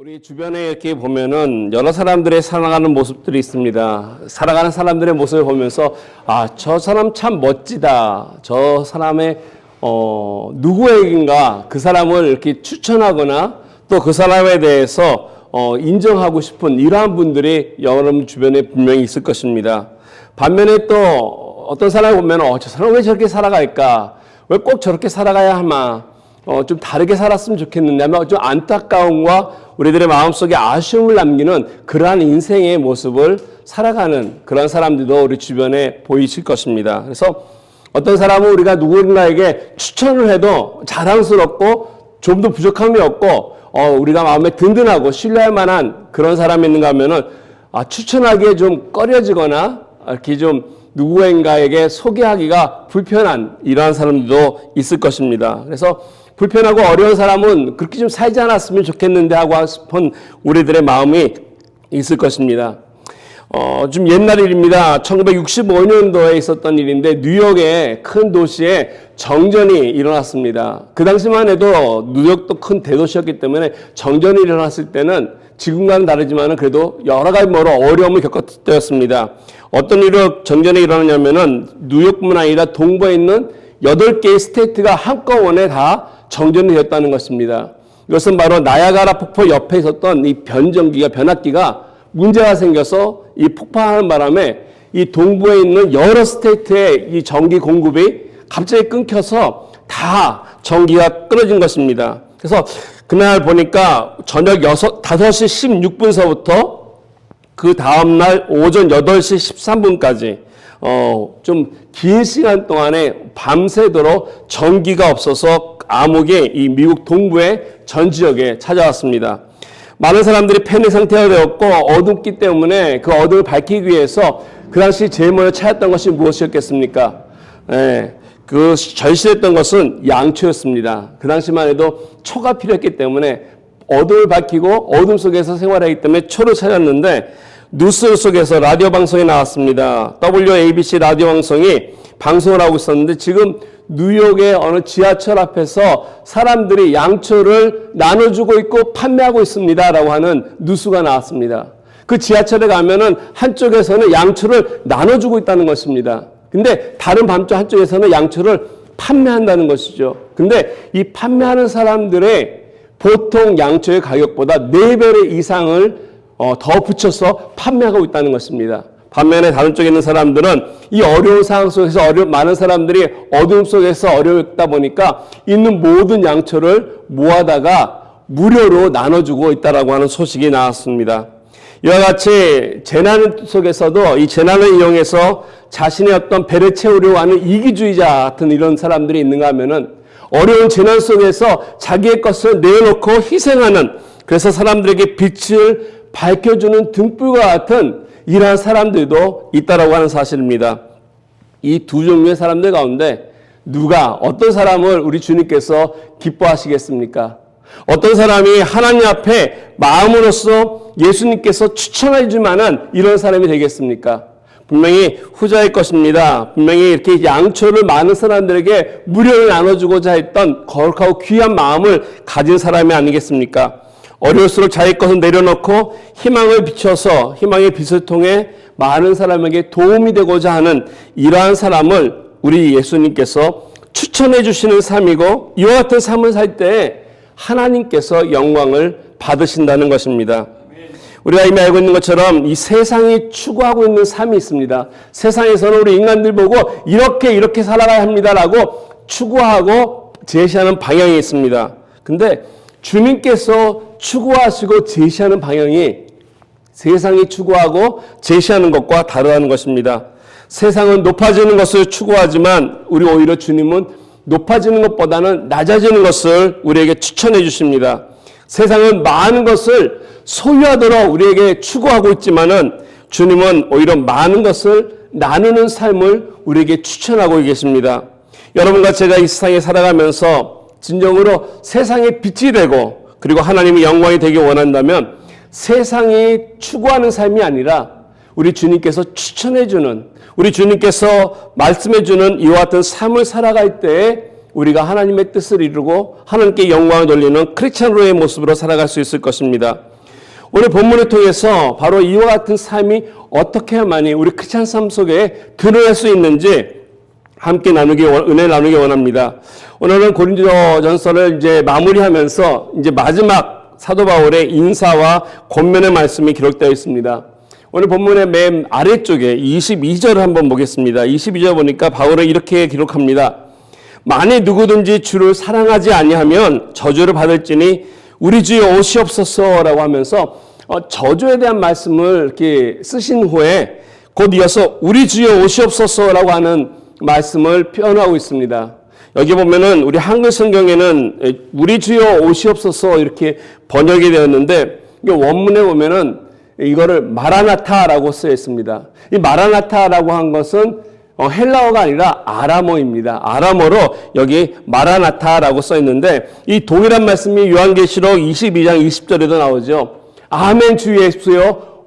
우리 주변에 이렇게 보면은 여러 사람들의 살아가는 모습들이 있습니다. 살아가는 사람들의 모습을 보면서 저 사람 참 멋지다. 저 사람의 누구에겐가 그 사람을 이렇게 추천하거나 또 그 사람에 대해서 인정하고 싶은 이러한 분들이 여러분 주변에 분명히 있을 것입니다. 반면에 또 어떤 사람을 보면 저 사람 왜 저렇게 살아갈까? 왜 꼭 저렇게 살아가야 하나? 좀 다르게 살았으면 좋겠는데 아마 좀 안타까움과 우리들의 마음속에 아쉬움을 남기는 그러한 인생의 모습을 살아가는 그런 사람들도 우리 주변에 보이실 것입니다. 그래서 어떤 사람은 우리가 누군가에게 추천을 해도 자랑스럽고 좀 더 부족함이 없고 우리가 마음에 든든하고 신뢰할 만한 그런 사람이 있는가 하면은 추천하기에 좀 꺼려지거나 이렇게 좀 누구인가에게 소개하기가 불편한 이러한 사람들도 있을 것입니다. 그래서 불편하고 어려운 사람은 그렇게 좀 살지 않았으면 좋겠는데 하고 싶은 우리들의 마음이 있을 것입니다. 좀 옛날 일입니다. 1965년도에 있었던 일인데 뉴욕의 큰 도시에 정전이 일어났습니다. 그 당시만 해도 뉴욕도 큰 대도시였기 때문에 정전이 일어났을 때는 지금과는 다르지만 그래도 여러 가지 어려움을 겪었을 때였습니다. 어떤 일로 정전이 일어나냐면은 뉴욕뿐만 아니라 동부에 있는 8개의 스테이트가 한꺼번에 다 정전이 되었다는 것입니다. 이것은 바로 나야가라 폭포 옆에 있었던 이 변압기가 문제가 생겨서 이 폭파하는 바람에 이 동부에 있는 여러 스테이트의 이 전기 공급이 갑자기 끊겨서 다 전기가 끊어진 것입니다. 그래서 그날 보니까 저녁 5시 16분서부터 그 다음날 오전 8시 13분까지 좀 긴 시간 동안에 밤새도록 전기가 없어서 암흑이 이 미국 동부의 전 지역에 찾아왔습니다. 많은 사람들이 패닉 상태가 되었고 어둡기 때문에 그 어둠을 밝히기 위해서 그 당시 제일 먼저 찾았던 것이 무엇이었겠습니까? 그 절실했던 것은 양초였습니다. 그 당시만 해도 초가 필요했기 때문에 어둠을 밝히고 어둠 속에서 생활하기 때문에 초를 찾았는데 뉴스 속에서 라디오 방송이 나왔습니다. WABC 라디오 방송이 방송을 하고 있었는데 지금 뉴욕의 어느 지하철 앞에서 사람들이 양초를 나눠주고 있고 판매하고 있습니다라고 하는 뉴스가 나왔습니다. 그 지하철에 가면은 한쪽에서는 양초를 나눠주고 있다는 것입니다. 근데 다른 반쪽 한쪽에서는 양초를 판매한다는 것이죠. 근데 이 판매하는 사람들의 보통 양초의 가격보다 4배 이상을 더 붙여서 판매하고 있다는 것입니다. 반면에 다른 쪽에 있는 사람들은 이 어려운 상황 속에서 많은 사람들이 어두움 속에서 어려웠다 보니까 있는 모든 양초를 모아다가 무료로 나눠주고 있다라고 하는 소식이 나왔습니다. 이와 같이 재난 속에서도 이 재난을 이용해서 자신의 어떤 배를 채우려고 하는 이기주의자 같은 이런 사람들이 있는가 하면은 어려운 재난 속에서 자기의 것을 내놓고 희생하는 그래서 사람들에게 빛을 밝혀주는 등불과 같은 이러한 사람들도 있다라고 하는 사실입니다. 이 두 종류의 사람들 가운데 어떤 사람을 우리 주님께서 기뻐하시겠습니까? 어떤 사람이 하나님 앞에 마음으로써 예수님께서 추천해 줄 만한 이런 사람이 되겠습니까? 분명히 후자일 것입니다. 분명히 이렇게 양초를 많은 사람들에게 무료로 나눠주고자 했던 거룩하고 귀한 마음을 가진 사람이 아니겠습니까? 어려울수록 자기 것을 내려놓고 희망을 비춰서 희망의 빛을 통해 많은 사람에게 도움이 되고자 하는 이러한 사람을 우리 예수님께서 추천해 주시는 삶이고 이와 같은 삶을 살 때 하나님께서 영광을 받으신다는 것입니다. 우리가 이미 알고 있는 것처럼 이 세상이 추구하고 있는 삶이 있습니다. 세상에서는 우리 인간들 보고 이렇게 살아가야 합니다라고 추구하고 제시하는 방향이 있습니다. 근데 주님께서 추구하시고 제시하는 방향이 세상이 추구하고 제시하는 것과 다르다는 것입니다. 세상은 높아지는 것을 추구하지만 우리 오히려 주님은 높아지는 것보다는 낮아지는 것을 우리에게 추천해 주십니다. 세상은 많은 것을 소유하도록 우리에게 추구하고 있지만은 주님은 오히려 많은 것을 나누는 삶을 우리에게 추천하고 계십니다. 여러분과 제가 이 세상에 살아가면서 진정으로 세상의 빛이 되고 그리고 하나님의 영광이 되기 원한다면 세상이 추구하는 삶이 아니라 우리 주님께서 추천해 주는 우리 주님께서 말씀해 주는 이와 같은 삶을 살아갈 때에 우리가 하나님의 뜻을 이루고 하나님께 영광을 돌리는 크리스찬으로의 모습으로 살아갈 수 있을 것입니다. 오늘 본문을 통해서 바로 이와 같은 삶이 어떻게 해야만이 우리 크리스찬 삶 속에 드러날 수 있는지 함께 은혜 나누기 원합니다. 오늘은 고린도전서를 이제 마무리하면서 이제 마지막 사도 바울의 인사와 권면의 말씀이 기록되어 있습니다. 오늘 본문의 맨 아래쪽에 22절을 한번 보겠습니다. 22절 보니까 바울은 이렇게 기록합니다. 만일 누구든지 주를 사랑하지 아니하면 저주를 받을지니 우리 주여 오시옵소서라고 하면서 저주에 대한 말씀을 이렇게 쓰신 후에 곧 이어서 우리 주여 오시옵소서라고 하는 말씀을 표현하고 있습니다. 여기 보면은 우리 한글 성경에는 우리 주여 오시옵소서 이렇게 번역이 되었는데 원문에 보면은 이거를 마라나타라고 쓰여 있습니다. 이 마라나타라고 한 것은 헬라어가 아니라 아람어입니다. 아람어로 여기 마라나타라고 써 있는데 이 동일한 말씀이 요한계시록 22장 20절에도 나오죠. 아멘 주 예수여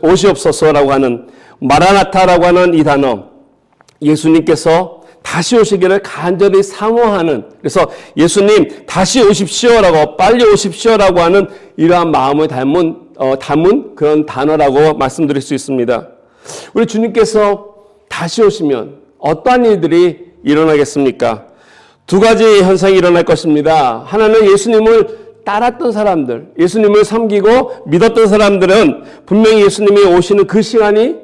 오시옵소서라고 하는 마라나타라고 하는 이 단어, 예수님께서 다시 오시기를 간절히 사모하는, 그래서 예수님 다시 오십시오라고, 빨리 오십시오라고 하는 이러한 마음을 담은 그런 단어라고 말씀드릴 수 있습니다. 우리 주님께서 다시 오시면 어떠한 일들이 일어나겠습니까? 두 가지 현상이 일어날 것입니다. 하나는 예수님을 따랐던 사람들, 예수님을 섬기고 믿었던 사람들은 분명히 예수님이 오시는 그 시간이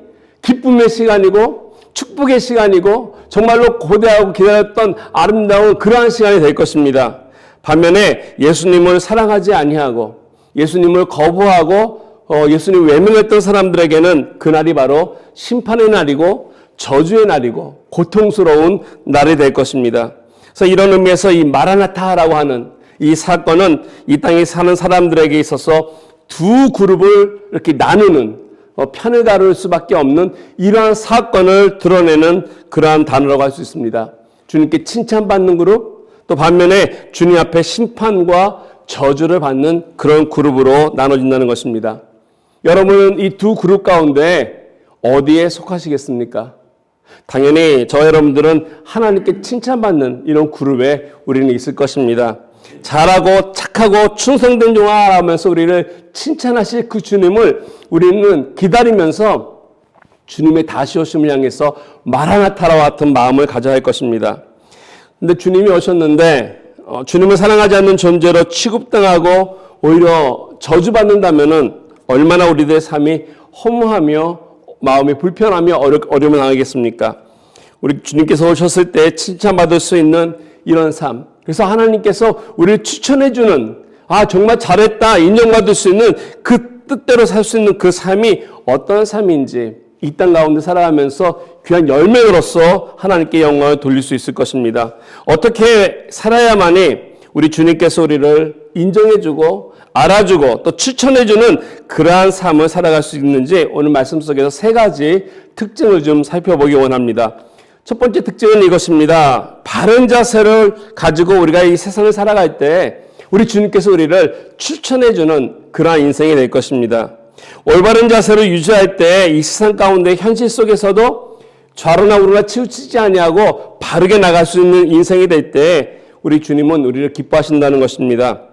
기쁨의 시간이고 축복의 시간이고 정말로 고대하고 기다렸던 아름다운 그러한 시간이 될 것입니다. 반면에 예수님을 사랑하지 아니하고 예수님을 거부하고 예수님 외면했던 사람들에게는 그날이 바로 심판의 날이고 저주의 날이고 고통스러운 날이 될 것입니다. 그래서 이런 의미에서 이 마라나타라고 하는 이 사건은 이 땅에 사는 사람들에게 있어서 두 그룹을 이렇게 나누는, 편을 가를 수밖에 없는 이러한 사건을 드러내는 그러한 단어라고 할 수 있습니다. 주님께 칭찬받는 그룹, 또 반면에 주님 앞에 심판과 저주를 받는 그런 그룹으로 나눠진다는 것입니다. 여러분은 이 두 그룹 가운데 어디에 속하시겠습니까? 당연히 저 여러분들은 하나님께 칭찬받는 이런 그룹에 우리는 있을 것입니다. 잘하고 착하고 충성된 종아 하면서 우리를 칭찬하실 그 주님을 우리는 기다리면서 주님의 다시 오심을 향해서 마라나타와 같은 마음을 가져야 할 것입니다. 근데 주님이 오셨는데 주님을 사랑하지 않는 존재로 취급당하고 오히려 저주받는다면은 얼마나 우리들의 삶이 허무하며 마음이 불편하며 어려움을 당하겠습니까? 우리 주님께서 오셨을 때 칭찬받을 수 있는 이런 삶, 그래서 하나님께서 우리를 추천해주는, 정말 잘했다 인정받을 수 있는 그 뜻대로 살 수 있는 그 삶이 어떤 삶인지 이 땅 가운데 살아가면서 귀한 열매로서 하나님께 영광을 돌릴 수 있을 것입니다. 어떻게 살아야만이 우리 주님께서 우리를 인정해주고 알아주고 또 추천해주는 그러한 삶을 살아갈 수 있는지 오늘 말씀 속에서 세 가지 특징을 좀 살펴보기 원합니다. 첫 번째 특징은 이것입니다. 바른 자세를 가지고 우리가 이 세상을 살아갈 때 우리 주님께서 우리를 추천해주는 그러한 인생이 될 것입니다. 올바른 자세를 유지할 때 이 세상 가운데 현실 속에서도 좌로나 우로나 치우치지 아니하고 바르게 나갈 수 있는 인생이 될 때 우리 주님은 우리를 기뻐하신다는 것입니다.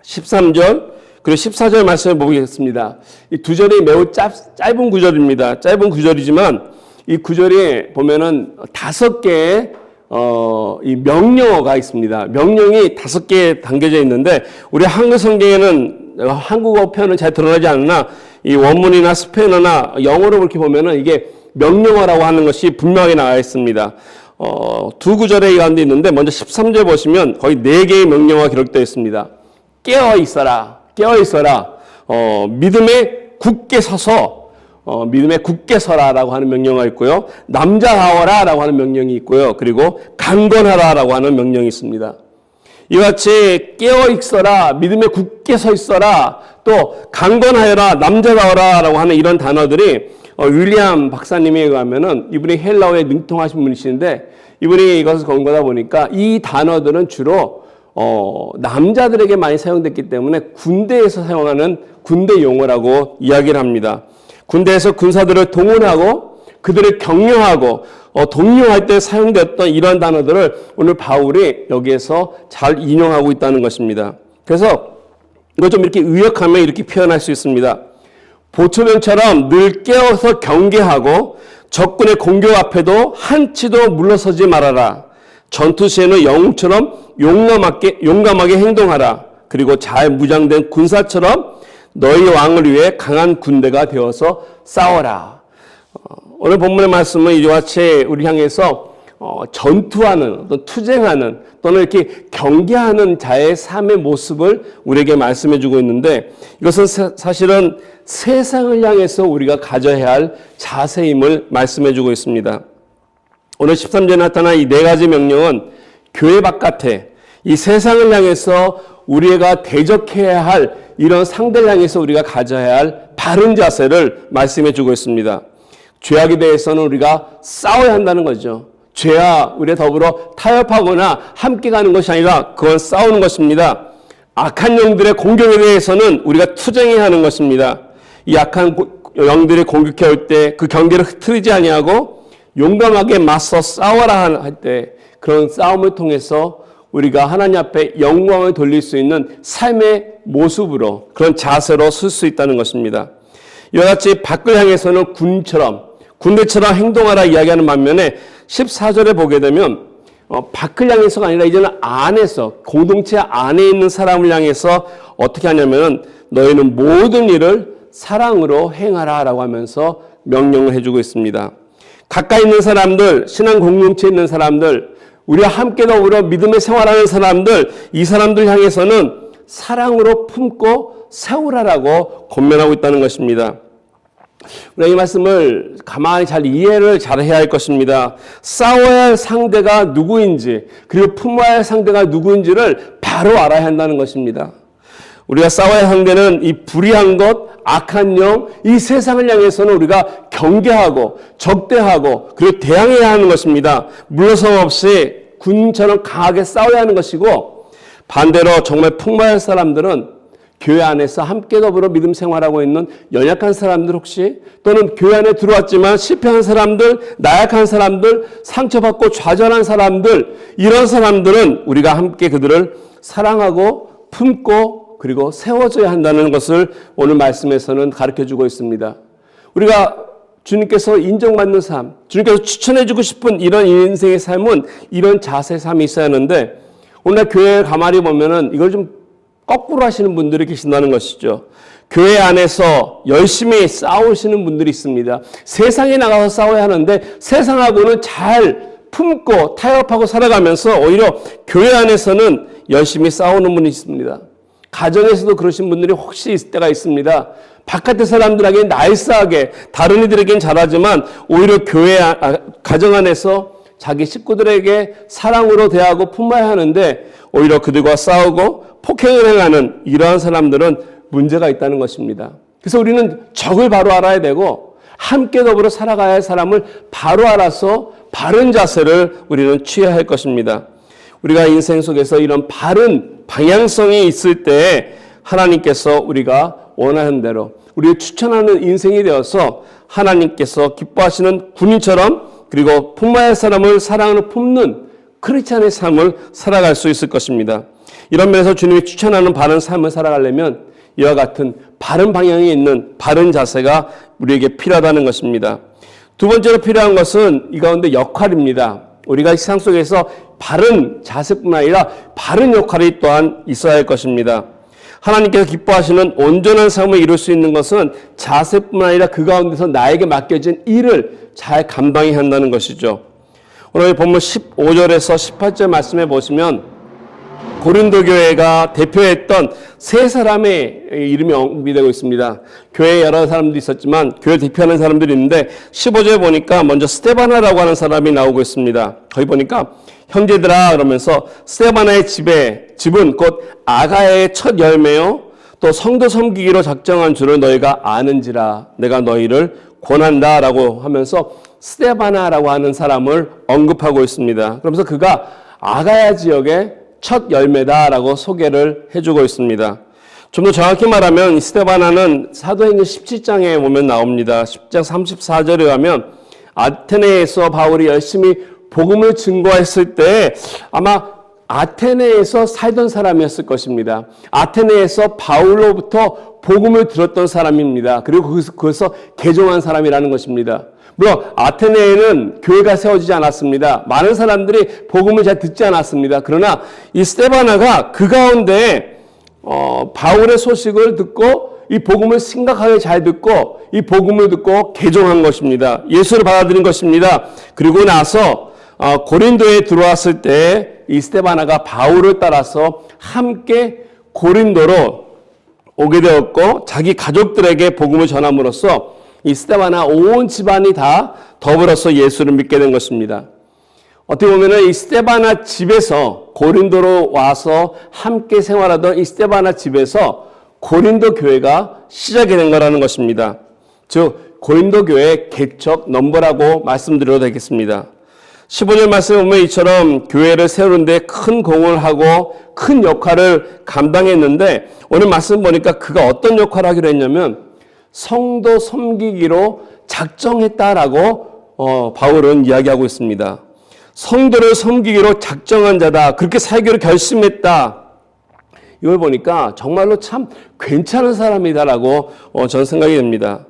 13절 그리고 14절 말씀을 보겠습니다. 이 두 절이 매우 짧은 구절입니다. 짧은 구절이지만 이 구절이 보면은 5개의 이 명령어가 있습니다. 명령이 5개 담겨져 있는데 우리 한글 성경에는 한국어 표현은 잘 드러나지 않으나 이 원문이나 스페인어나 영어로 그렇게 보면은 이게 명령어라고 하는 것이 분명하게 나와 있습니다. 두 구절의 가운데 있는데 먼저 13절 보시면 거의 4개의 명령어가 기록되어 있습니다. 깨어 있어라. 믿음에 굳게 서서 믿음에 굳게 서라라고 하는 명령어가 있고요. 남자다워라라고 하는 명령이 있고요. 그리고 강건하라라고 하는 명령이 있습니다. 이같이 깨어 있어라, 믿음에 굳게 서 있어라, 또 강건하여라, 남자다워라라고 하는 이런 단어들이 윌리엄 박사님에 의하면은 이분이 헬라어에 능통하신 분이시는데 이분이 이것을 권고하다 보니까 이 단어들은 주로 남자들에게 많이 사용됐기 때문에 군대에서 사용하는 군대 용어라고 이야기를 합니다. 군대에서 군사들을 동원하고 그들을 격려하고 독려할 때 사용되었던 이러한 단어들을 오늘 바울이 여기에서 잘 인용하고 있다는 것입니다. 그래서 이거 좀 이렇게 의역하면 이렇게 표현할 수 있습니다. 보초병처럼 늘 깨어서 경계하고 적군의 공격 앞에도 한치도 물러서지 말아라. 전투 시에는 영웅처럼 용감하게 행동하라. 그리고 잘 무장된 군사처럼 너희 왕을 위해 강한 군대가 되어서 싸워라. 오늘 본문의 말씀은 이와 같이 우리 향해서 전투하는, 또 투쟁하는, 또는 이렇게 경계하는 자의 삶의 모습을 우리에게 말씀해 주고 있는데, 이것은 사실은 세상을 향해서 우리가 가져야 할 자세임을 말씀해 주고 있습니다. 오늘 13절에 나타난 이 네 가지 명령은 교회 바깥에 이 세상을 향해서 우리가 대적해야 할 이런 상대를 향해서 우리가 가져야 할 바른 자세를 말씀해 주고 있습니다. 죄악에 대해서는 우리가 싸워야 한다는 거죠. 죄와 우리가 더불어 타협하거나 함께 가는 것이 아니라 그건 싸우는 것입니다. 악한 영들의 공격에 대해서는 우리가 투쟁해야 하는 것입니다. 이 악한 영들이 공격해 올 때 그 경계를 흐트리지 아니하고 용감하게 맞서 싸워라 할 때 그런 싸움을 통해서 우리가 하나님 앞에 영광을 돌릴 수 있는 삶의 모습으로 그런 자세로 설 수 있다는 것입니다. 이와 같이 밖을 향해서는 군대처럼 행동하라 이야기하는 반면에 14절에 보게 되면 밖을 향해서가 아니라 이제는 안에서 공동체 안에 있는 사람을 향해서 어떻게 하냐면 너희는 모든 일을 사랑으로 행하라라고 하면서 명령을 해주고 있습니다. 가까이 있는 사람들, 신앙 공동체에 있는 사람들, 우리와 함께 더불어 믿음의 생활하는 사람들, 이 사람들 향해서는 사랑으로 품고 세우라라고 권면하고 있다는 것입니다. 우리가 이 말씀을 가만히 잘 이해를 잘 해야 할 것입니다. 싸워야 할 상대가 누구인지 그리고 품어야 할 상대가 누구인지를 바로 알아야 한다는 것입니다. 우리가 싸워야 할 상대는 이 불의한 것, 악한 영, 이 세상을 향해서는 우리가 경계하고 적대하고 그리고 대항해야 하는 것입니다. 물러섬 없이 군인처럼 강하게 싸워야 하는 것이고, 반대로 정말 풍부할 사람들은 교회 안에서 함께 더불어 믿음 생활하고 있는 연약한 사람들 혹시 또는 교회 안에 들어왔지만 실패한 사람들, 나약한 사람들, 상처받고 좌절한 사람들, 이런 사람들은 우리가 함께 그들을 사랑하고 품고 그리고 세워줘야 한다는 것을 오늘 말씀에서는 가르쳐주고 있습니다. 우리가 주님께서 인정받는 삶, 주님께서 추천해주고 싶은 이런 인생의 삶은 이런 자세의 삶이 있어야 하는데, 오늘 교회에 가만히 보면은 이걸 좀 거꾸로 하시는 분들이 계신다는 것이죠. 교회 안에서 열심히 싸우시는 분들이 있습니다. 세상에 나가서 싸워야 하는데 세상하고는 잘 품고 타협하고 살아가면서 오히려 교회 안에서는 열심히 싸우는 분이 있습니다. 가정에서도 그러신 분들이 혹시 있을 때가 있습니다. 바깥의 사람들에게 나이스하게 다른 이들에겐 잘하지만 오히려 가정 안에서 자기 식구들에게 사랑으로 대하고 품어야 하는데 오히려 그들과 싸우고 폭행을 행하는 이러한 사람들은 문제가 있다는 것입니다. 그래서 우리는 적을 바로 알아야 되고 함께 더불어 살아가야 할 사람을 바로 알아서 바른 자세를 우리는 취해야 할 것입니다. 우리가 인생 속에서 이런 바른 방향성이 있을 때 하나님께서 우리가 원하는 대로 우리를 추천하는 인생이 되어서 하나님께서 기뻐하시는 군인처럼 그리고 품어야 할 사람을 사랑으로 품는 크리스찬의 삶을 살아갈 수 있을 것입니다. 이런 면에서 주님이 추천하는 바른 삶을 살아가려면 이와 같은 바른 방향에 있는 바른 자세가 우리에게 필요하다는 것입니다. 두 번째로 필요한 것은 이 가운데 역할입니다. 우리가 세상 속에서 바른 자세뿐만 아니라 바른 역할이 또한 있어야 할 것입니다. 하나님께서 기뻐하시는 온전한 삶을 이룰 수 있는 것은 자세뿐만 아니라 그 가운데서 나에게 맡겨진 일을 잘 감당해야 한다는 것이죠. 오늘 본문 15절에서 18절 말씀해 보시면 고린도 교회가 대표했던 세 사람의 이름이 언급이 되고 있습니다. 교회에 여러 사람들이 있었지만 교회를 대표하는 사람들이 있는데 15절에 보니까 먼저 스데바나라고 하는 사람이 나오고 있습니다. 거기 보니까 형제들아 그러면서 스데바나의 집은 곧 아가야의 첫 열매요 또 성도 섬기기로 작정한 줄을 너희가 아는지라 내가 너희를 권한다라고 하면서 스데바나라고 하는 사람을 언급하고 있습니다. 그러면서 그가 아가야 지역의 첫 열매다라고 소개를 해주고 있습니다. 좀 더 정확히 말하면 스데바나는 사도행전 17장에 보면 나옵니다. 10장 34절에 가면 아테네에서 바울이 열심히 복음을 증거했을 때 아마 아테네에서 살던 사람이었을 것입니다. 아테네에서 바울로부터 복음을 들었던 사람입니다. 그리고 거기서 개종한 사람이라는 것입니다. 물론 아테네에는 교회가 세워지지 않았습니다. 많은 사람들이 복음을 잘 듣지 않았습니다. 그러나 이 스데바나가 그 가운데 바울의 소식을 듣고 이 복음을 심각하게 잘 듣고 이 복음을 듣고 개종한 것입니다. 예수를 받아들인 것입니다. 그리고 나서 고린도에 들어왔을 때 이 스데바나가 바울을 따라서 함께 고린도로 오게 되었고 자기 가족들에게 복음을 전함으로써 이 스데바나 온 집안이 다 더불어서 예수를 믿게 된 것입니다. 어떻게 보면 이 스데바나 집에서 고린도로 와서 함께 생활하던 이 스데바나 집에서 고린도 교회가 시작이 된 거라는 것입니다. 즉 고린도 교회의 개척 넘버라고 말씀드려도 되겠습니다. 15절 말씀에 보면 이처럼 교회를 세우는 데 큰 공을 하고 큰 역할을 감당했는데 오늘 말씀 보니까 그가 어떤 역할을 하기로 했냐면 성도 섬기기로 작정했다라고 바울은 이야기하고 있습니다. 성도를 섬기기로 작정한 자다. 그렇게 살기로 결심했다. 이걸 보니까 정말로 참 괜찮은 사람이다라고 저는 생각이 됩니다.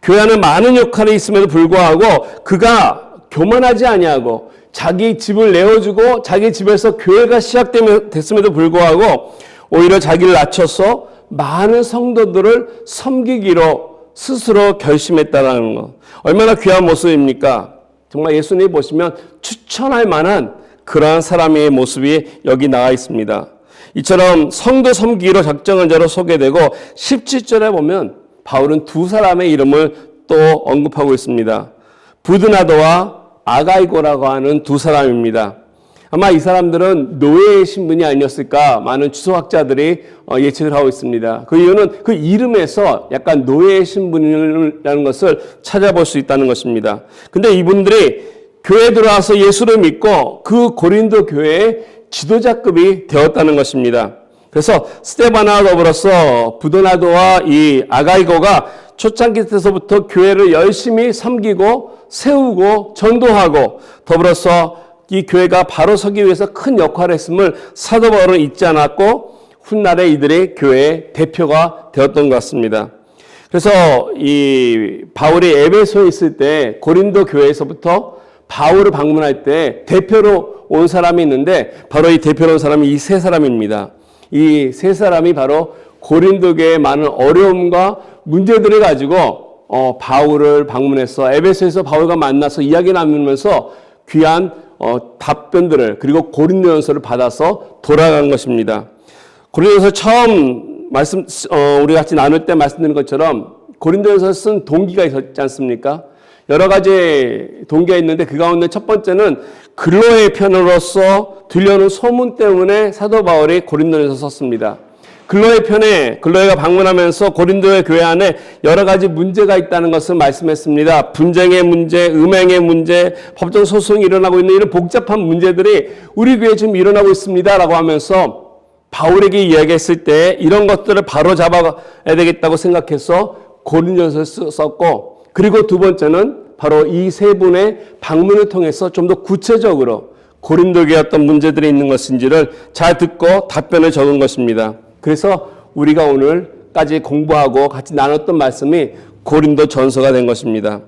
교회 안에 많은 역할이 있음에도 불구하고 그가 교만하지 아니하고 자기 집을 내어주고 자기 집에서 교회가 시작됐음에도 불구하고 오히려 자기를 낮춰서 많은 성도들을 섬기기로 스스로 결심했다는 것. 얼마나 귀한 모습입니까? 정말 예수님 보시면 추천할 만한 그러한 사람의 모습이 여기 나와 있습니다. 이처럼 성도 섬기기로 작정한 자로 소개되고 17절에 보면 바울은 두 사람의 이름을 또 언급하고 있습니다. 부드나도와 아가이고라고 하는 두 사람입니다. 아마 이 사람들은 노예의 신분이 아니었을까 많은 주석학자들이 예측을 하고 있습니다. 그 이유는 그 이름에서 약간 노예의 신분이라는 것을 찾아볼 수 있다는 것입니다. 근데 이분들이 교회에 들어와서 예수를 믿고 그 고린도 교회의 지도자급이 되었다는 것입니다. 그래서 스데바나와 더불어서 부도나도와 이 아가이고가 초창기 때서부터 교회를 열심히 섬기고 세우고 전도하고 더불어서 이 교회가 바로 서기 위해서 큰 역할을 했음을 사도 바울은 잊지 않았고 훗날에 이들의 교회의 대표가 되었던 것 같습니다. 그래서 이 바울이 에베소에 있을 때 고린도 교회에서부터 바울을 방문할 때 대표로 온 사람이 있는데 바로 이 대표로 온 사람이 이 세 사람입니다. 이 세 사람이 바로 고린도 교회의 많은 어려움과 문제들을 가지고 바울을 방문해서 에베소에서 바울과 만나서 이야기 나누면서 귀한 답변들을 그리고 고린도전서를 받아서 돌아간 것입니다. 고린도전서 처음 우리 같이 나눌 때 말씀드린 것처럼 고린도전서 쓴 동기가 있었지 않습니까? 여러 가지 동기가 있는데 그 가운데 첫 번째는 글로의 편으로서 들려오는 소문 때문에 사도 바울이 고린도전서 썼습니다. 글로의 편에 글로에가 방문하면서 고린도의 교회 안에 여러 가지 문제가 있다는 것을 말씀했습니다. 분쟁의 문제, 음행의 문제, 법정 소송이 일어나고 있는 이런 복잡한 문제들이 우리 교회에 지금 일어나고 있습니다라고 하면서 바울에게 이야기했을 때 이런 것들을 바로 잡아야 되겠다고 생각해서 고린도전서를 썼고 그리고 두 번째는 바로 이 세 분의 방문을 통해서 좀 더 구체적으로 고린도 교회에 어떤 문제들이 있는 것인지를 잘 듣고 답변을 적은 것입니다. 그래서 우리가 오늘까지 공부하고 같이 나눴던 말씀이 고린도 전서가 된 것입니다.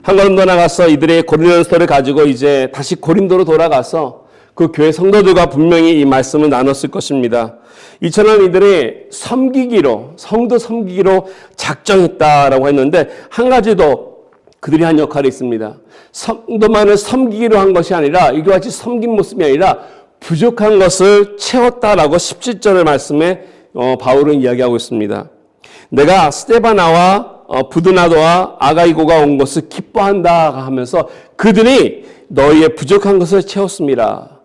한 걸음 더 나가서 이들의 고린도전서를 가지고 이제 다시 고린도로 돌아가서 그 교회 성도들과 분명히 이 말씀을 나눴을 것입니다. 이처럼 이들이 성도 섬기기로 작정했다라고 했는데 한 가지 더 그들이 한 역할이 있습니다. 성도만을 섬기기로 한 것이 아니라 이와 같이 섬긴 모습이 아니라 부족한 것을 채웠다라고 17절의 말씀에 바울은 이야기하고 있습니다. 내가 스데바나와 부드나도와 아가이고가 온 것을 기뻐한다 하면서 그들이 너희의 부족한 것을 채웠습니다.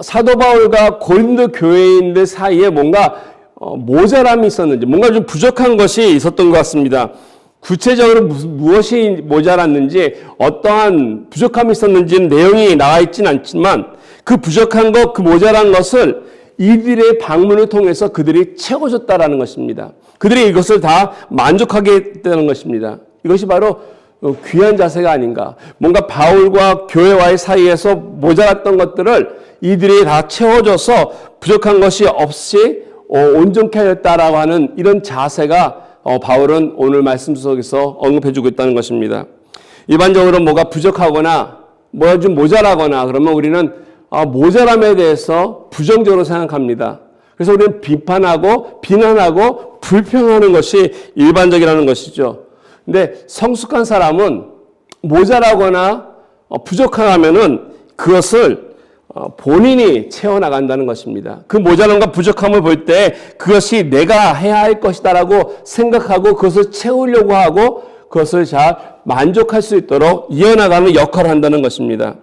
사도 바울과 고린도 교회인들 사이에 뭔가 모자람이 있었는지 뭔가 좀 부족한 것이 있었던 것 같습니다. 구체적으로 무엇이 모자랐는지 어떠한 부족함이 있었는지는 내용이 나와 있지는 않지만 그 부족한 것, 그 모자란 것을 이들의 방문을 통해서 그들이 채워줬다라는 것입니다. 그들이 이것을 다 만족하게 되는 것입니다. 이것이 바로 귀한 자세가 아닌가. 뭔가 바울과 교회와의 사이에서 모자랐던 것들을 이들이 다 채워줘서 부족한 것이 없이 온전케 하였다라고 하는 이런 자세가 바울은 오늘 말씀 속에서 언급해주고 있다는 것입니다. 일반적으로 뭐가 부족하거나 뭐가 좀 모자라거나 그러면 우리는 모자람에 대해서 부정적으로 생각합니다. 그래서 우리는 비판하고 비난하고 불평하는 것이 일반적이라는 것이죠. 근데 성숙한 사람은 모자라거나 부족하면은 그것을 본인이 채워나간다는 것입니다. 그 모자람과 부족함을 볼 때 그것이 내가 해야 할 것이다라고 생각하고 그것을 채우려고 하고 그것을 잘 만족할 수 있도록 이어나가는 역할을 한다는 것입니다.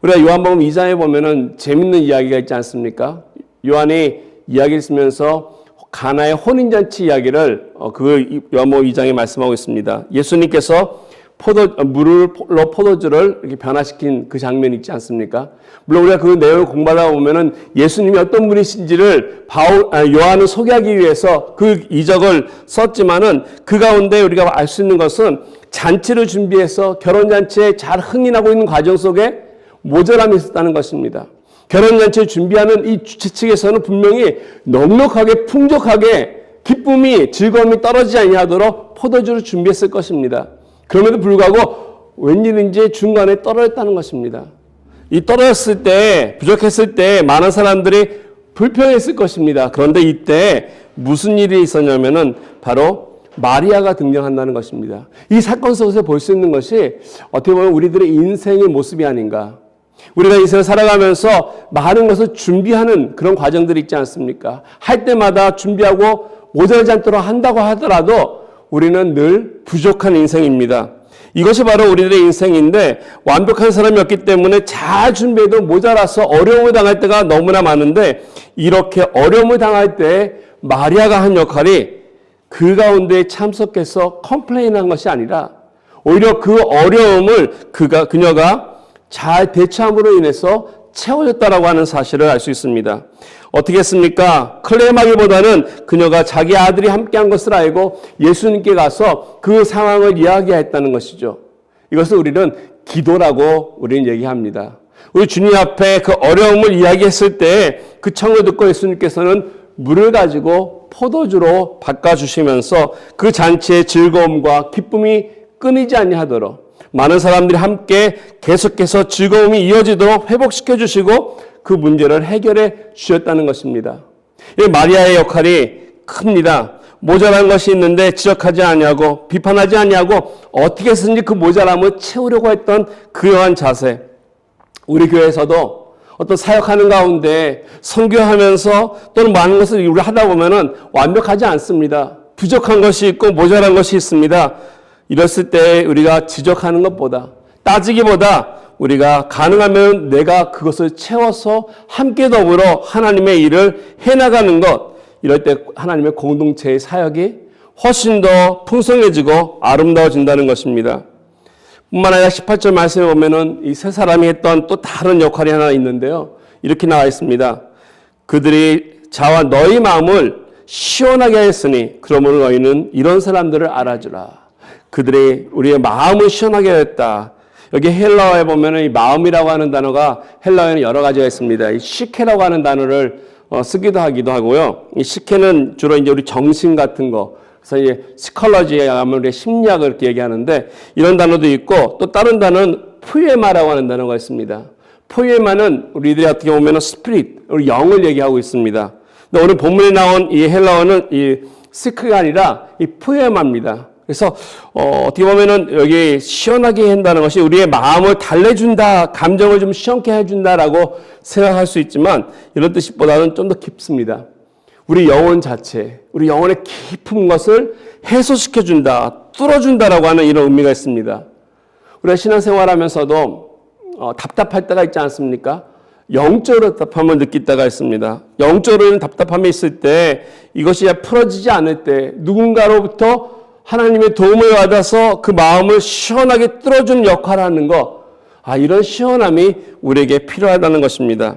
우리가 요한복음 2장에 보면은 재밌는 이야기가 있지 않습니까? 요한이 이야기를 쓰면서 가나의 혼인잔치 이야기를 그 요한복음 2장에 말씀하고 있습니다. 예수님께서 물로 포도주를 이렇게 변화시킨 그 장면이 있지 않습니까? 물론 우리가 그 내용을 공부하다 보면은 예수님이 어떤 분이신지를 요한을 소개하기 위해서 그 이적을 썼지만은 그 가운데 우리가 알 수 있는 것은 잔치를 준비해서 결혼잔치에 잘 흥인하고 있는 과정 속에 모자람이 있었다는 것입니다. 결혼잔치를 준비하는 이 주최 측에서는 분명히 넉넉하게 풍족하게 기쁨이 즐거움이 떨어지지 아니하도록 포도주를 준비했을 것입니다. 그럼에도 불구하고 웬일인지 중간에 떨어졌다는 것입니다. 이 떨어졌을 때 부족했을 때 많은 사람들이 불평했을 것입니다. 그런데 이때 무슨 일이 있었냐면은 바로 마리아가 등장한다는 것입니다. 이 사건 속에서 볼 수 있는 것이 어떻게 보면 우리들의 인생의 모습이 아닌가. 우리가 인생을 살아가면서 많은 것을 준비하는 그런 과정들이 있지 않습니까? 할 때마다 준비하고 모자라지 않도록 한다고 하더라도 우리는 늘 부족한 인생입니다. 이것이 바로 우리들의 인생인데 완벽한 사람이 없기 때문에 잘 준비해도 모자라서 어려움을 당할 때가 너무나 많은데 이렇게 어려움을 당할 때 마리아가 한 역할이 그 가운데 참석해서 컴플레인한 것이 아니라 오히려 그 어려움을 그녀가 잘 대처함으로 인해서 채워졌다라고 하는 사실을 알 수 있습니다. 어떻게 했습니까? 클레임하기보다는 그녀가 자기 아들이 함께한 것을 알고 예수님께 가서 그 상황을 이야기했다는 것이죠. 이것을 우리는 기도라고 우리는 얘기합니다. 우리 주님 앞에 그 어려움을 이야기했을 때 그 청을 듣고 예수님께서는 물을 가지고 포도주로 바꿔주시면서 그 잔치의 즐거움과 기쁨이 끊이지 아니하도록 많은 사람들이 함께 계속해서 즐거움이 이어지도록 회복시켜 주시고 그 문제를 해결해 주셨다는 것입니다. 이 마리아의 역할이 큽니다. 모자란 것이 있는데 지적하지 아니하고 비판하지 아니하고 어떻게 해서든지 그 모자람을 채우려고 했던 그러한 자세. 우리 교회에서도 어떤 사역하는 가운데 선교하면서 또는 많은 것을 우리 하다 보면은 완벽하지 않습니다. 부족한 것이 있고 모자란 것이 있습니다. 이랬을 때 우리가 지적하는 것보다 따지기보다 우리가 가능하면 내가 그것을 채워서 함께 더불어 하나님의 일을 해나가는 것, 이럴 때 하나님의 공동체의 사역이 훨씬 더 풍성해지고 아름다워진다는 것입니다. 뿐만 아니라 18절 말씀에 보면은 이 세 사람이 했던 또 다른 역할이 하나 있는데요. 이렇게 나와 있습니다. 그들이 자와 너희 마음을 시원하게 하였으니 그러므로 너희는 이런 사람들을 알아주라. 그들이 우리의 마음을 시원하게 하였다. 여기 헬라어에 보면은 이 마음이라고 하는 단어가 헬라어에는 여러 가지가 있습니다. 이 시케라고 하는 단어를 쓰기도 하기도 하고요. 이 시케는 주로 이제 우리 정신 같은 거, 그래서 이제 시컬러지에 하면 우리 심리학을 이렇게 얘기하는데 이런 단어도 있고 또 다른 단어는 포에마라고 하는 단어가 있습니다. 포에마는 우리들이 어떻게 보면은 스피릿, 우리 영을 얘기하고 있습니다. 근데 오늘 본문에 나온 이 헬라어는 이 시크가 아니라 이 포에마입니다. 그래서 어떻게 보면은 여기 시원하게 한다는 것이 우리의 마음을 달래준다, 감정을 좀 시원케 해준다라고 생각할 수 있지만 이런 뜻보다는 좀 더 깊습니다. 우리 영혼 자체, 우리 영혼의 깊은 것을 해소시켜준다, 뚫어준다라고 하는 이런 의미가 있습니다. 우리가 신앙생활하면서도 답답할 때가 있지 않습니까? 영적으로 답답함을 느낄 때가 있습니다. 영적으로는 답답함이 있을 때 이것이 풀어지지 않을 때 누군가로부터 하나님의 도움을 받아서 그 마음을 시원하게 뚫어주는 역할을 하는 것, 이런 시원함이 우리에게 필요하다는 것입니다.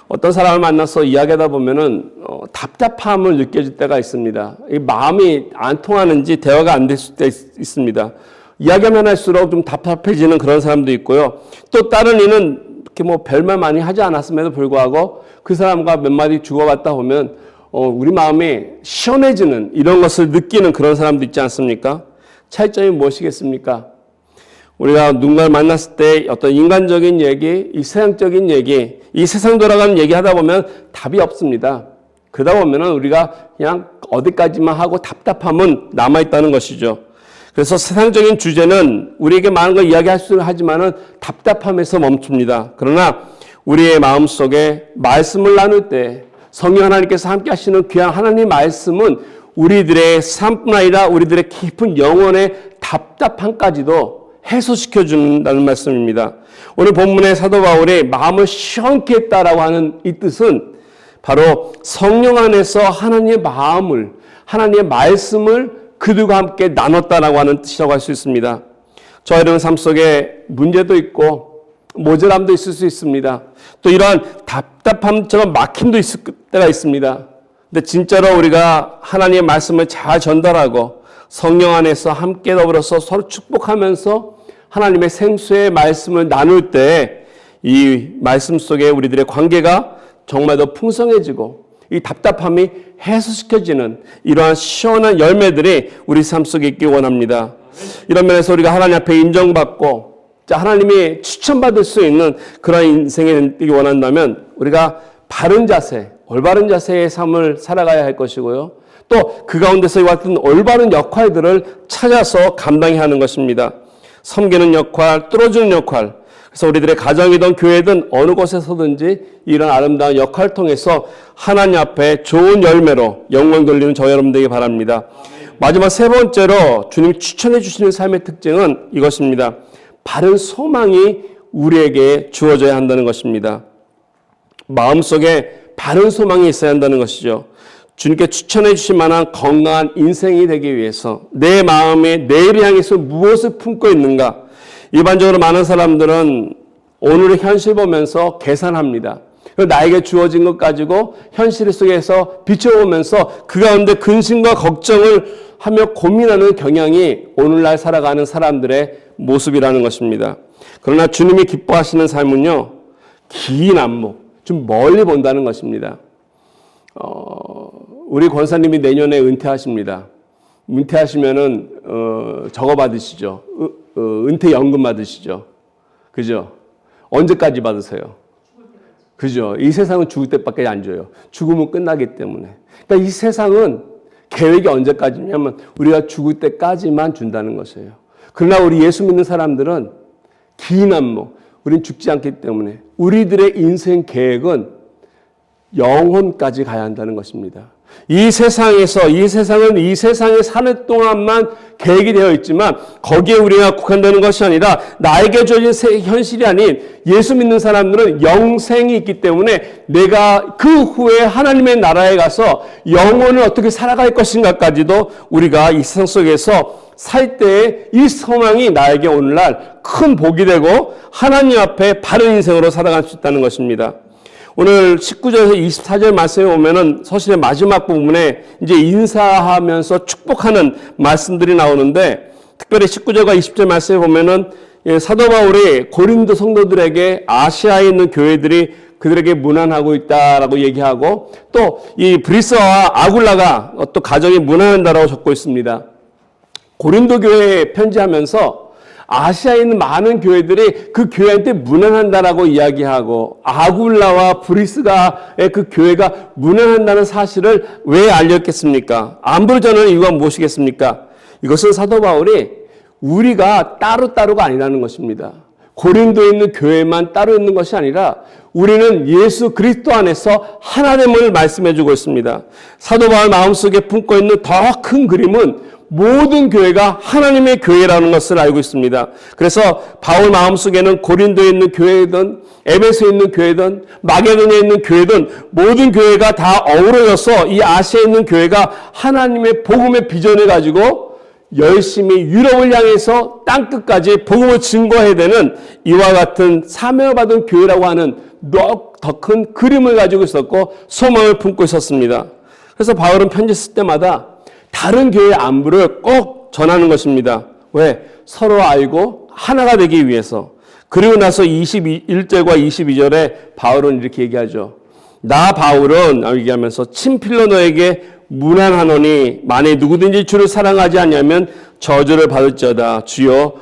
어떤 사람을 만나서 이야기하다 보면은 답답함을 느껴질 때가 있습니다. 이 마음이 안 통하는지 대화가 안 될 수도 있습니다. 이야기하면 할수록 좀 답답해지는 그런 사람도 있고요. 또 다른 이는 이렇게 뭐 별말 많이 하지 않았음에도 불구하고 그 사람과 몇 마디 주고받다 보면 우리 마음이 시원해지는 이런 것을 느끼는 그런 사람도 있지 않습니까? 차이점이 무엇이겠습니까? 우리가 누군가를 만났을 때 어떤 인간적인 얘기, 이 세상적인 얘기, 이 세상 돌아가는 얘기 하다 보면 답이 없습니다. 그러다 보면은 우리가 그냥 어디까지만 하고 답답함은 남아있다는 것이죠. 그래서 세상적인 주제는 우리에게 많은 걸 이야기할 수 하지만은 답답함에서 멈춥니다. 그러나 우리의 마음속에 말씀을 나눌 때 성령 하나님께서 함께 하시는 귀한 하나님의 말씀은 우리들의 삶뿐 아니라 우리들의 깊은 영혼의 답답함까지도 해소시켜 준다는 말씀입니다. 오늘 본문의 사도 바울이 마음을 시원케 했다라고 하는 이 뜻은 바로 성령 안에서 하나님의 마음을, 하나님의 말씀을 그들과 함께 나눴다라고 하는 뜻이라고 할 수 있습니다. 저와 여러분 삶 속에 문제도 있고 모자람도 있을 수 있습니다. 또 이러한 답답함처럼 막힘도 있을 때가 있습니다. 근데 진짜로 우리가 하나님의 말씀을 잘 전달하고 성령 안에서 함께 더불어서 서로 축복하면서 하나님의 생수의 말씀을 나눌 때 이 말씀 속에 우리들의 관계가 정말 더 풍성해지고 이 답답함이 해소시켜지는 이러한 시원한 열매들이 우리 삶 속에 있기 원합니다. 이런 면에서 우리가 하나님 앞에 인정받고 하나님이 추천받을 수 있는 그런 인생이 되기 원한다면 우리가 바른 자세, 올바른 자세의 삶을 살아가야 할 것이고요. 또 그 가운데서 이와 같은 올바른 역할들을 찾아서 감당해야 하는 것입니다. 섬기는 역할, 뚫어주는 역할. 그래서 우리들의 가정이든 교회든 어느 곳에서든지 이런 아름다운 역할을 통해서 하나님 앞에 좋은 열매로 영광 돌리는 저 여러분들에게 바랍니다. 마지막 세 번째로 주님 추천해 주시는 삶의 특징은 이것입니다. 바른 소망이 우리에게 주어져야 한다는 것입니다. 마음속에 바른 소망이 있어야 한다는 것이죠. 주님께 추천해 주실 만한 건강한 인생이 되기 위해서 내 마음에 내일을 향해서 무엇을 품고 있는가. 일반적으로 많은 사람들은 오늘의 현실 보면서 계산합니다. 나에게 주어진 것 가지고 현실 속에서 비춰보면서 그 가운데 근심과 걱정을 하며 고민하는 경향이 오늘날 살아가는 사람들의 모습이라는 것입니다. 그러나 주님이 기뻐하시는 삶은요, 긴 안목, 좀 멀리 본다는 것입니다. 우리 권사님이 내년에 은퇴하십니다. 은퇴하시면은 저거 받으시죠. 은퇴연금 받으시죠. 그죠? 언제까지 받으세요? 그죠? 이 세상은 죽을 때밖에 안 줘요. 죽으면 끝나기 때문에. 그러니까 이 세상은 계획이 언제까지냐면 우리가 죽을 때까지만 준다는 것이에요. 그러나 우리 예수 믿는 사람들은 긴 안목, 우린 죽지 않기 때문에 우리들의 인생 계획은 영혼까지 가야 한다는 것입니다. 이 세상은 이 세상에 사는 동안만 계획이 되어 있지만 거기에 우리가 국한되는 것이 아니라 나에게 주어진 현실이 아닌 예수 믿는 사람들은 영생이 있기 때문에 내가 그 후에 하나님의 나라에 가서 영혼을 어떻게 살아갈 것인가까지도 우리가 이 세상 속에서 살 때의 이 소망이 나에게 오늘날 큰 복이 되고 하나님 앞에 바른 인생으로 살아갈 수 있다는 것입니다. 오늘 19절에서 24절 말씀에 보면은 서신의 마지막 부분에 이제 인사하면서 축복하는 말씀들이 나오는데 특별히 19절과 20절 말씀에 보면은 사도 바울이 고린도 성도들에게 아시아에 있는 교회들이 그들에게 무난하고 있다라고 얘기하고 또 이 브리스와 아굴라가 또 가정이 무난한다라고 적고 있습니다. 고린도 교회에 편지하면서 아시아에 있는 많은 교회들이 그 교회한테 무난한다라고 이야기하고 아굴라와 브리스가의 그 교회가 무난한다는 사실을 왜 알렸겠습니까? 안부를 전하는 이유가 무엇이겠습니까? 이것은 사도 바울이 우리가 따로따로가 아니라는 것입니다. 고린도에 있는 교회만 따로 있는 것이 아니라 우리는 예수 그리스도 안에서 하나됨을 말씀해 주고 있습니다. 사도 바울 마음속에 품고 있는 더 큰 그림은 모든 교회가 하나님의 교회라는 것을 알고 있습니다. 그래서 바울 마음속에는 고린도에 있는 교회든 에베소에 있는 교회든 마게도니아에 있는 교회든 모든 교회가 다 어우러져서 이 아시아에 있는 교회가 하나님의 복음의 비전을 가지고 열심히 유럽을 향해서 땅끝까지 복음을 증거해야 되는 이와 같은 사명을 받은 교회라고 하는 더 큰 그림을 가지고 있었고 소망을 품고 있었습니다. 그래서 바울은 편지 쓸 때마다 다른 교회의 안부를 꼭 전하는 것입니다. 왜? 서로 알고 하나가 되기 위해서. 그리고 나서 21절과 22절에 바울은 이렇게 얘기하죠. 나 바울은 얘기하면서 친필로 너에게 문안하노니 만일 누구든지 주를 사랑하지 않냐면 저주를 받을지어다. 주여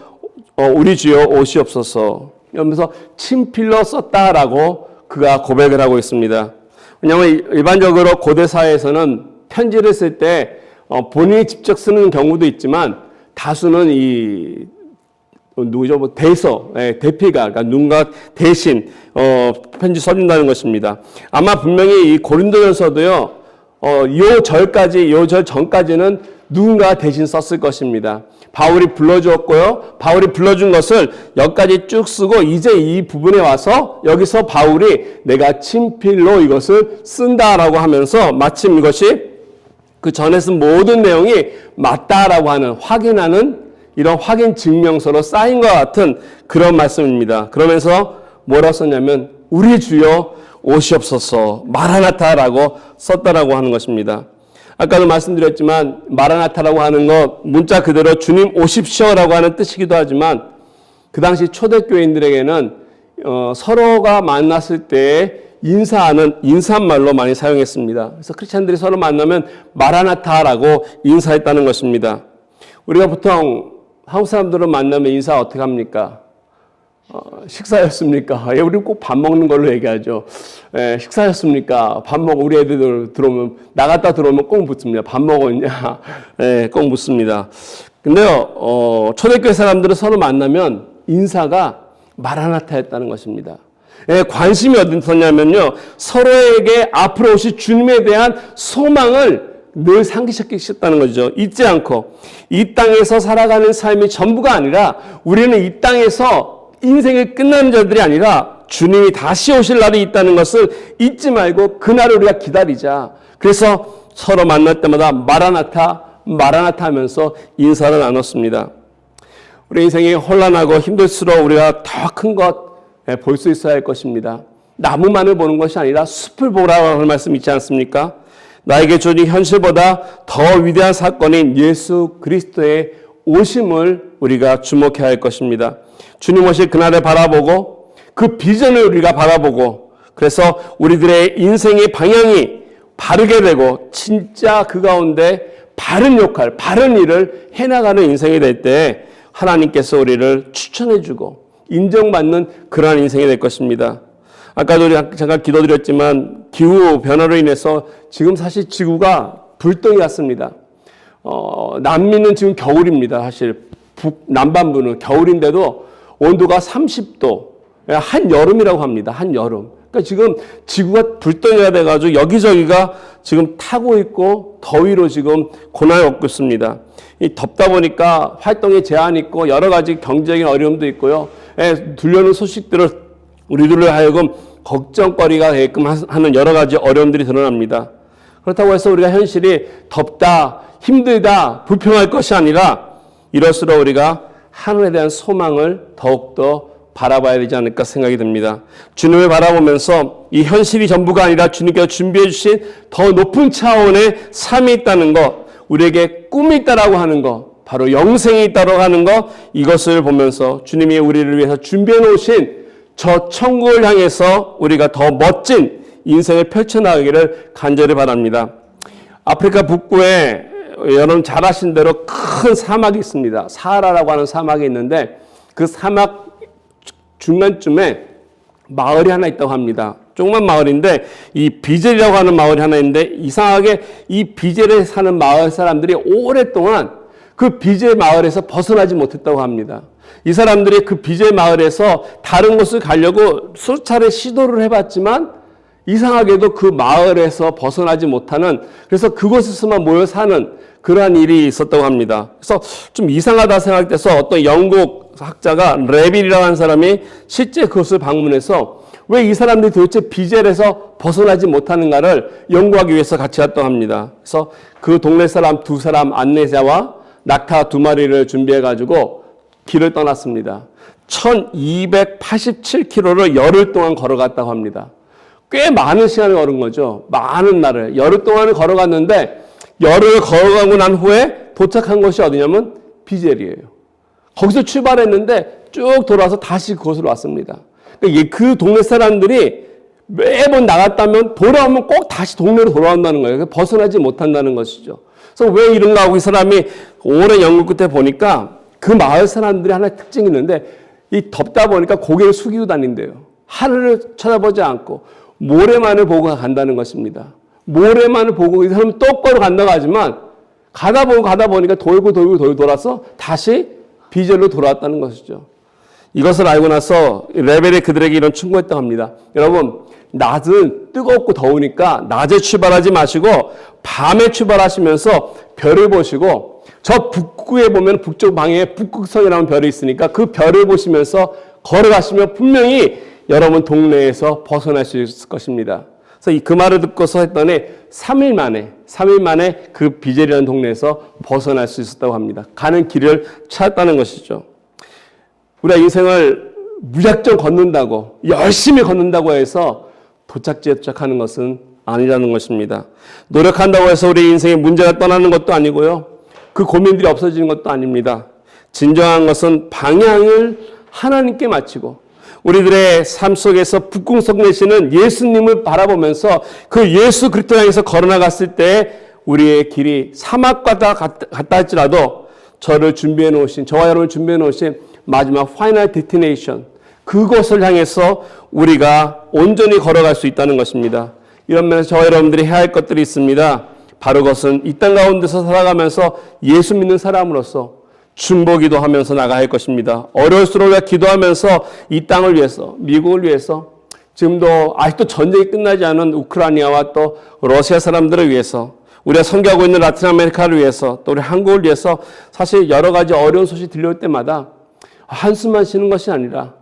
우리 주여 오시옵소서. 이러면서 친필로 썼다라고 그가 고백을 하고 있습니다. 왜냐하면 일반적으로 고대 사회에서는 편지를 쓸 때 본인이 직접 쓰는 경우도 있지만 다수는 누구죠? 대서, 대피가, 그러니까 누군가 대신 편지 써준다는 것입니다. 아마 분명히 이 고린도전서도요, 요 절 전까지는 누군가 대신 썼을 것입니다. 바울이 불러주었고요. 바울이 불러준 것을 여기까지 쭉 쓰고 이제 이 부분에 와서 여기서 바울이 내가 친필로 이것을 쓴다라고 하면서 마침 이것이 그 전에 쓴 모든 내용이 맞다라고 하는 확인하는 이런 확인 증명서로 쌓인 것 같은 그런 말씀입니다. 그러면서 뭐라 썼냐면 우리 주여 오시옵소서 마라나타라고 썼다라고 하는 것입니다. 아까도 말씀드렸지만 마라나타라고 하는 것 문자 그대로 주님 오십시오라고 하는 뜻이기도 하지만 그 당시 초대교인들에게는 서로가 만났을 때 인사하는 인사말로 많이 사용했습니다. 그래서 크리스찬들이 서로 만나면 마라나타라고 인사했다는 것입니다. 우리가 보통 한국 사람들은 만나면 인사 어떻게 합니까? 식사였습니까? 우리 꼭 밥 먹는 걸로 얘기하죠. 식사였습니까? 밥 먹어. 우리 애들 들어오면, 나갔다 들어오면 꼭 묻습니다. 밥 먹었냐? 꼭 묻습니다. 근데요, 초대교회 사람들은 서로 만나면 인사가 마라나타였다는 것입니다. 관심이 어디 있었냐면요, 서로에게 앞으로 오실 주님에 대한 소망을 늘 상기시켰다는 거죠. 잊지 않고 이 땅에서 살아가는 삶이 전부가 아니라 우리는 이 땅에서 인생이 끝나는 자들이 아니라 주님이 다시 오실 날이 있다는 것을 잊지 말고 그날을 우리가 기다리자. 그래서 서로 만날 때마다 마라나타 하면서 인사를 나눴습니다. 우리 인생이 혼란하고 힘들수록 우리가 더 큰 것 볼 수 있어야 할 것입니다. 나무만을 보는 것이 아니라 숲을 보라고 할 말씀 있지 않습니까? 나에게 주어진 현실보다 더 위대한 사건인 예수 그리스도의 오심을 우리가 주목해야 할 것입니다. 주님 오실 그날을 바라보고 그 비전을 우리가 바라보고 그래서 우리들의 인생의 방향이 바르게 되고 진짜 그 가운데 바른 역할, 바른 일을 해나가는 인생이 될 때 하나님께서 우리를 추천해주고 인정받는 그러한 인생이 될 것입니다. 아까도 잠깐 기도드렸지만 기후 변화로 인해서 지금 사실 지구가 불덩이 같습니다. 남미는 지금 겨울입니다. 사실 남반부는 겨울인데도 온도가 30도, 한여름이라고 합니다. 한여름. 그러니까 지금 지구가 불덩이가 돼가지고 여기저기가 지금 타고 있고 더위로 지금 고난을 겪고 있습니다. 이 덥다 보니까 활동에 제한이 있고 여러 가지 경제적인 어려움도 있고요. 들려오는 소식들을 우리들로 하여금 걱정거리가 되게끔 하는 여러 가지 어려움들이 드러납니다. 그렇다고 해서 우리가 현실이 덥다, 힘들다, 불평할 것이 아니라 이럴수록 우리가 하늘에 대한 소망을 더욱더 바라봐야 되지 않을까 생각이 듭니다. 주님을 바라보면서 이 현실이 전부가 아니라 주님께서 준비해 주신 더 높은 차원의 삶이 있다는 것, 우리에게 꿈이 있다라고 하는 것, 바로 영생이 있다라고 하는 것, 이것을 보면서 주님이 우리를 위해서 준비해 놓으신 저 천국을 향해서 우리가 더 멋진 인생을 펼쳐나가기를 간절히 바랍니다. 아프리카 북부에 여러분 잘 아신 대로 큰 사막이 있습니다. 사하라라고 하는 사막이 있는데 그 사막 중간쯤에 마을이 하나 있다고 합니다. 조그만 마을인데 이 비젤이라고 하는 마을이 하나 있는데 이상하게 이 비젤에 사는 마을 사람들이 오랫동안 그 비젤 마을에서 벗어나지 못했다고 합니다. 이 사람들이 그 비젤 마을에서 다른 곳을 가려고 수차례 시도를 해봤지만 이상하게도 그 마을에서 벗어나지 못하는, 그래서 그곳에서만 모여 사는 그러한 일이 있었다고 합니다. 그래서 좀 이상하다 생각돼서 어떤 영국 학자가 레빌이라고 하는 사람이 실제 그것을 방문해서 왜 이 사람들이 도대체 비젤에서 벗어나지 못하는가를 연구하기 위해서 같이 왔다고 합니다. 그래서 그 동네 사람 2사람 안내자와 낙타 2마리를 준비해가지고 길을 떠났습니다. 1287km를 열흘 동안 걸어갔다고 합니다. 꽤 많은 시간을 걸은 거죠. 많은 날을. 열흘 동안을 걸어갔는데 열흘 걸어가고 난 후에 도착한 곳이 어디냐면 비젤이에요. 거기서 출발했는데 쭉 돌아서 다시 그곳으로 왔습니다. 그 동네 사람들이 매번 나갔다면 돌아오면 꼭 다시 동네로 돌아온다는 거예요. 벗어나지 못한다는 것이죠. 그래서 왜 이런가 하고 이 사람이 오랜 연구 끝에 보니까 그 마을 사람들이 하나의 특징이 있는데 이 덥다 보니까 고개를 숙이고 다닌대요. 하늘을 쳐다보지 않고 모래만을 보고 간다는 것입니다. 모래만을 보고 이 사람은 똑바로 간다고 하지만 가다 보니까 돌고 돌아서 다시 비절로 돌아왔다는 것이죠. 이것을 알고 나서 레벨이 그들에게 이런 충고했다고 합니다. 여러분, 낮은 뜨겁고 더우니까 낮에 출발하지 마시고 밤에 출발하시면서 별을 보시고 저 북극에 보면 북쪽 방향에 북극성이라는 별이 있으니까 그 별을 보시면서 걸어가시면 분명히 여러분 동네에서 벗어날 수 있을 것입니다. 그래서 그 말을 듣고서 했더니 3일 만에 그 비젤이라는 동네에서 벗어날 수 있었다고 합니다. 가는 길을 찾았다는 것이죠. 우리가 인생을 무작정 걷는다고 열심히 걷는다고 해서 도착지에 도착하는 것은 아니라는 것입니다. 노력한다고 해서 우리 인생의 문제가 떠나는 것도 아니고요. 그 고민들이 없어지는 것도 아닙니다. 진정한 것은 방향을 하나님께 맞추고 우리들의 삶 속에서 북극성 되시는 예수님을 바라보면서 그 예수 그리스도 향해서 걸어나갔을 때 우리의 길이 사막과 같다 할지라도 저와 여러분을 준비해 놓으신 마지막 파이널 데스티네이션 그곳을 향해서 우리가 온전히 걸어갈 수 있다는 것입니다. 이런 면에서 저와 여러분들이 해야 할 것들이 있습니다. 바로 그것은 이 땅 가운데서 살아가면서 예수 믿는 사람으로서 중보기도 하면서 나가야 할 것입니다. 어려울수록 우리가 기도하면서 이 땅을 위해서, 미국을 위해서, 지금도 아직도 전쟁이 끝나지 않은 우크라이나와 또 러시아 사람들을 위해서, 우리가 선교하고 있는 라틴 아메리카를 위해서, 또 우리 한국을 위해서 사실 여러 가지 어려운 소식이 들려올 때마다 한숨만 쉬는 것이 아니라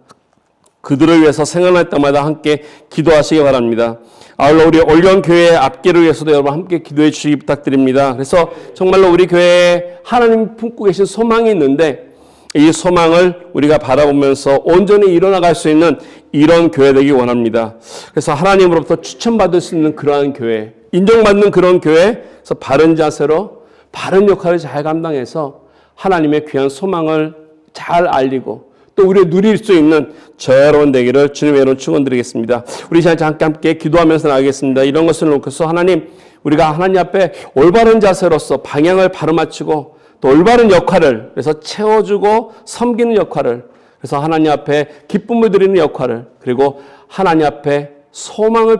그들을 위해서 생각날 때마다 함께 기도하시기 바랍니다. 아울러 우리 올영교회 앞길을 위해서도 여러분 함께 기도해 주시기 부탁드립니다. 그래서 정말로 우리 교회에 하나님 품고 계신 소망이 있는데 이 소망을 우리가 바라보면서 온전히 일어나갈 수 있는 이런 교회 되기 원합니다. 그래서 하나님으로부터 추천받을 수 있는 그러한 교회, 인정받는 그런 교회에서 바른 자세로 바른 역할을 잘 감당해서 하나님의 귀한 소망을 잘 알리고 또 우리가 누릴 수 있는 저 여러분 되기를 주님의 이름 축원드리겠습니다. 우리 함께 기도하면서 나가겠습니다. 이런 것을 놓고서 하나님, 우리가 하나님 앞에 올바른 자세로서 방향을 바로 맞추고 또 올바른 역할을 그래서 채워주고 섬기는 역할을 그래서 하나님 앞에 기쁨을 드리는 역할을 그리고 하나님 앞에 소망을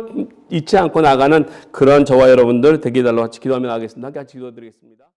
잊지 않고 나가는 그런 저와 여러분들 되게 달라고 같이 기도하며 나가겠습니다. 함께 같이 기도드리겠습니다.